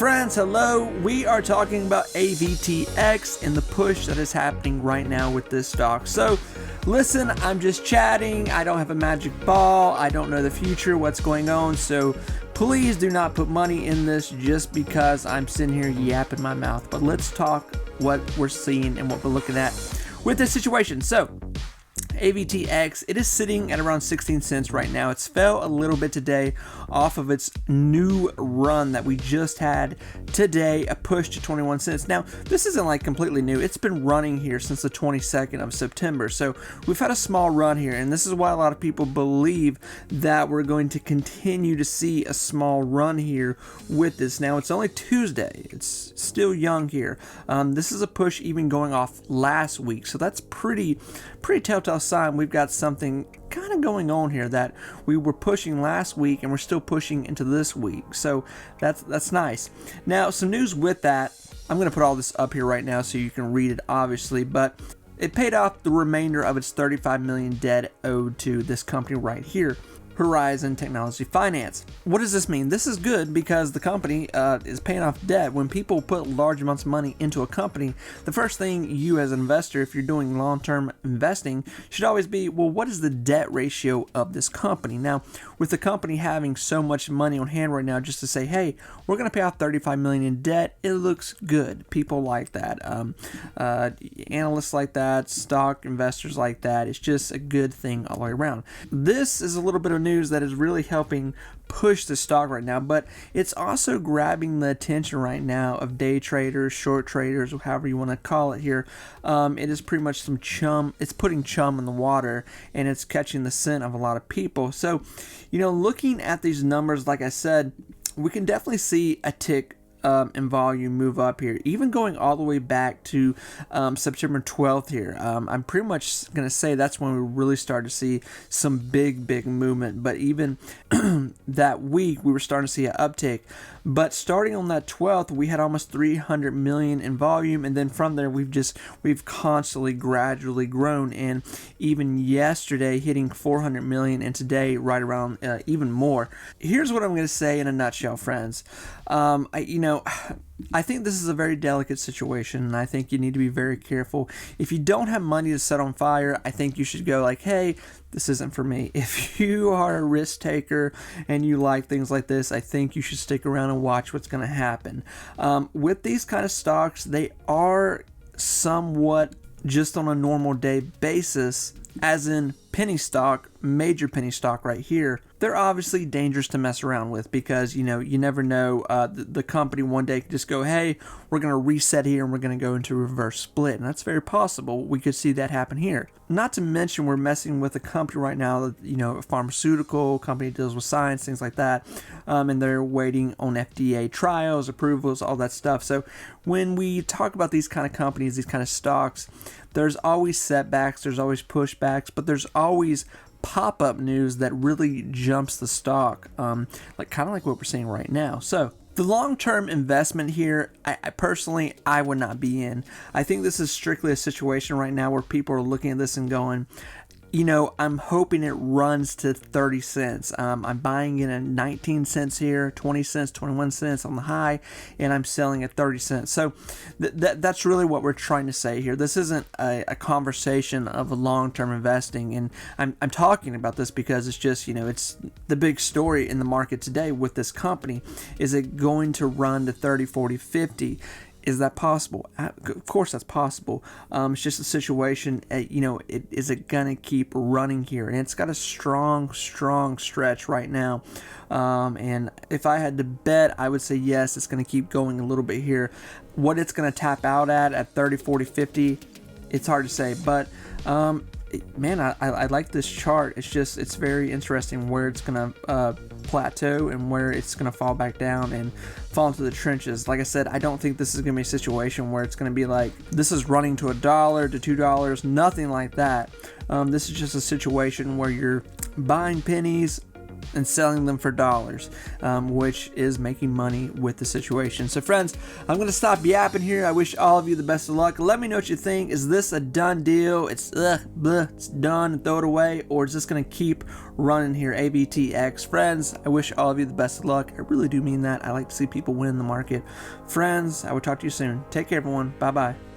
Friends, hello. We are talking about Avtx and the push that is happening right now with this stock. So listen, I'm just chatting. I don't have a magic ball. I don't know the future, what's going on. So please do not put money in this just because I'm sitting here yapping my mouth. But let's talk what we're seeing and what we're looking at with this situation. So Avtx, it is sitting at around 16 cents right now. It's fell a little bit today off of its new run that we just had today, a push to 21 cents. Now, this isn't like completely new. It's been running here since the 22nd of September. So we've had a small run here, and this is why a lot of people believe that we're going to continue to see a small run here with this. Now, it's only Tuesday. It's still young here. This is a push even going off last week. So that's pretty telltale sign we've got something kind of going on here that we were pushing last week and we're still pushing into this week. So that's nice. Now, some news with that. I'm going to put all this up here right now so you can read it, obviously, but it paid off the remainder of its $35 million debt owed to this company right here, Horizon Technology Finance. What does this mean? This is good because the company is paying off debt. When people put large amounts of money into a company, the first thing you as an investor, if you're doing long-term investing, should always be, well, what is the debt ratio of this company? Now, with the company having so much money on hand right now, just to say, hey, we're going to pay off $35 million in debt, it looks good. People like that. Analysts like that. Stock investors like that. It's just a good thing all the way around. This is a little bit of news that is really helping push the stock right now, but it's also grabbing the attention right now of day traders, short traders, or however you want to call it here. It is pretty much some chum. It's putting chum in the water, and it's catching the scent of a lot of people. So, looking at these numbers, like I said, we can definitely see a tick in volume move up here, even going all the way back to September 12th here. I'm pretty much going to say that's when we really started to see some big movement, but even that week we were starting to see an uptick. But starting on that 12th, we had almost 300 million in volume, and then from there we've constantly gradually grown, and even yesterday hitting 400 million, and today right around even more. Here's what I'm going to say in a nutshell, friends. I think this is a very delicate situation, and I think you need to be very careful. If you don't have money to set on fire, I think you should go like, hey, this isn't for me. If you are a risk taker and you like things like this, I think you should stick around and watch what's going to happen. With these kind of stocks, they are somewhat just on a normal day basis, as in penny stock, major penny stock right here. They're obviously dangerous to mess around with because, you never know. The company one day could just go, hey, we're going to reset here and we're going to go into reverse split. And that's very possible. We could see that happen here. Not to mention we're messing with a company right now, a pharmaceutical company deals with science, things like that. And they're waiting on FDA trials, approvals, all that stuff. So when we talk about these kind of companies, these kind of stocks, there's always setbacks, there's always pushbacks, but there's always pop-up news that really jumps the stock, kind of like what we're seeing right now. So the long-term investment here, I personally would not be in. I think this is strictly a situation right now where people are looking at this and going, I'm hoping it runs to 30 cents. I'm buying in at 19 cents here, 20 cents, 21 cents on the high, and I'm selling at 30 cents. So that's really what we're trying to say here. This isn't a conversation of a long-term investing, and I'm talking about this because it's just, it's the big story in the market today with this company. Is it going to run to 30, 40, 50? Is that possible? Of course that's possible. It's just a situation, is it going to keep running here? And it's got a strong stretch right now. And if I had to bet, I would say yes, it's going to keep going a little bit here. What it's going to tap out at 30, 40, 50, it's hard to say. But, man, I like this chart. It's very interesting where it's going to plateau and where it's going to fall back down and fall into the trenches. Like I said, I don't think this is going to be a situation where it's going to be like this is running to $1 to $2, nothing like that. This is just a situation where you're buying pennies, and selling them for dollars, which is making money with the situation. So friends, I'm going to stop yapping here. I wish all of you the best of luck. Let me know what you think. Is this a done deal? It's it's done and throw it away, or is this going to keep running here? Avtx. Friends, I wish all of you the best of luck. I really do mean that. I like to see people win in the market. Friends, I will talk to you soon. Take care, everyone. Bye bye.